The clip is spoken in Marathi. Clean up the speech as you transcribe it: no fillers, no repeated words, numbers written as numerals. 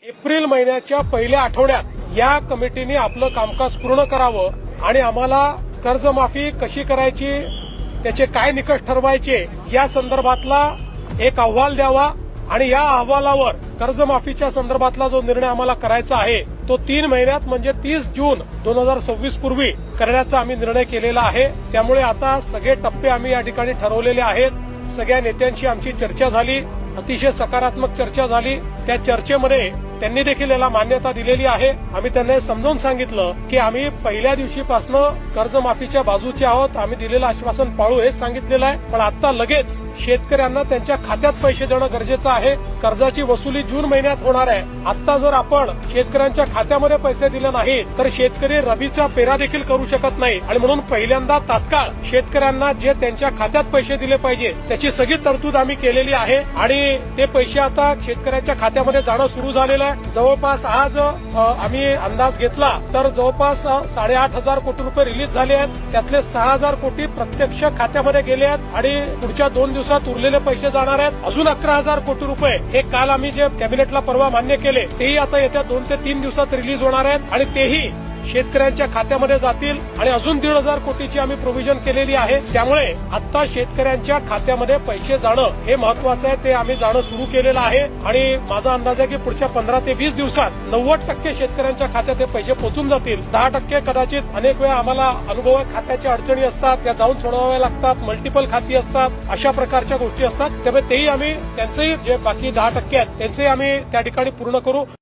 एप्रिल महिन्याच्या पहिल्या आठवड्यात या कमिटीने आपलं कामकाज पूर्ण करावं आणि आम्हाला कर्जमाफी कशी करायची, त्याचे काय निकष ठरवायचे या संदर्भातला एक अहवाल द्यावा आणि या अहवालावर कर्जमाफीच्या संदर्भातला जो निर्णय आम्हाला करायचा आहे तो 3 महिन्यात म्हणजे 30 जून 2026 पूर्वी करण्याचा आम्ही निर्णय केलेला आहे। त्यामुळे आता सगळे टप्पे आम्ही या ठिकाणी ठरवलेले आहेत। सगळ्या नेत्यांशी आमची चर्चा झाली, अतिशय सकारात्मक चर्चा झाली। त्या चर्चेमध्ये त्यांनी देखील याला मान्यता दिलेली आहे। आम्ही त्यांना समजावून सांगितलं की आम्ही पहिल्या दिवशीपासून कर्जमाफीच्या बाजूचे आहोत, आम्ही दिलेलं आश्वासन पाळू हेच सांगितलेलं आहे। पण आता लगेच शेतकऱ्यांना त्यांच्या खात्यात पैसे देणं गरजेचं आहे। कर्जाची वसुली जून महिन्यात होणार आहे। आता जर आपण शेतकऱ्यांच्या खात्यामध्ये पैसे दिले नाही तर शेतकरी रबीचा पेरा देखील करू शकत नाही आणि म्हणून पहिल्यांदा तात्काळ शेतकऱ्यांना जे त्यांच्या खात्यात पैसे दिले पाहिजे त्याची सगळी तरतूद आम्ही केलेली आहे आणि ते पैसे आता शेतकऱ्यांच्या खात्यामध्ये जाणं सुरू झालेलं आहे। जवळपास आज आम्ही अंदाज घेतला तर जवळपास 8,500 कोटी रुपये रिलीज झाले आहेत। त्यातले 6,000 कोटी प्रत्यक्ष खात्यामध्ये गेले आहेत आणि पुढच्या 2 दिवसात उरलेले पैसे जाणार आहेत। अजून 11,000 कोटी रुपये हे काल आम्ही जे कॅबिनेटला परवा मान्य केले तेही आता येत्या 2 ते 3 दिवसात रिलीज होणार आहेत आणि तेही शेतकऱ्यांच्या खात्यामध्ये जातील आणि अजून 1,500 कोटीची आम्ही प्रोव्हिजन केलेली आहे। त्यामुळे आता शेतकऱ्यांच्या खात्यामध्ये पैसे जाणं हे महत्वाचं आहे, ते आम्ही जाणं सुरू केलेलं आहे आणि माझा अंदाज आहे की पुढच्या 15 ते 20 दिवसात 90% शेतकऱ्यांच्या खात्यात हे पैसे पोहोचून जातील। 10% कदाचित अनेक वेळा आम्हाला अनुभव खात्याच्या अडचणी असतात, त्या जाऊन सोडवाव्या लागतात, मल्टिपल खाती असतात, अशा प्रकारच्या गोष्टी असतात। त्यामुळे तेही आम्ही त्यांचेही जे बाकी 10% आहेत त्यांचेही आम्ही त्या ठिकाणी पूर्ण करू।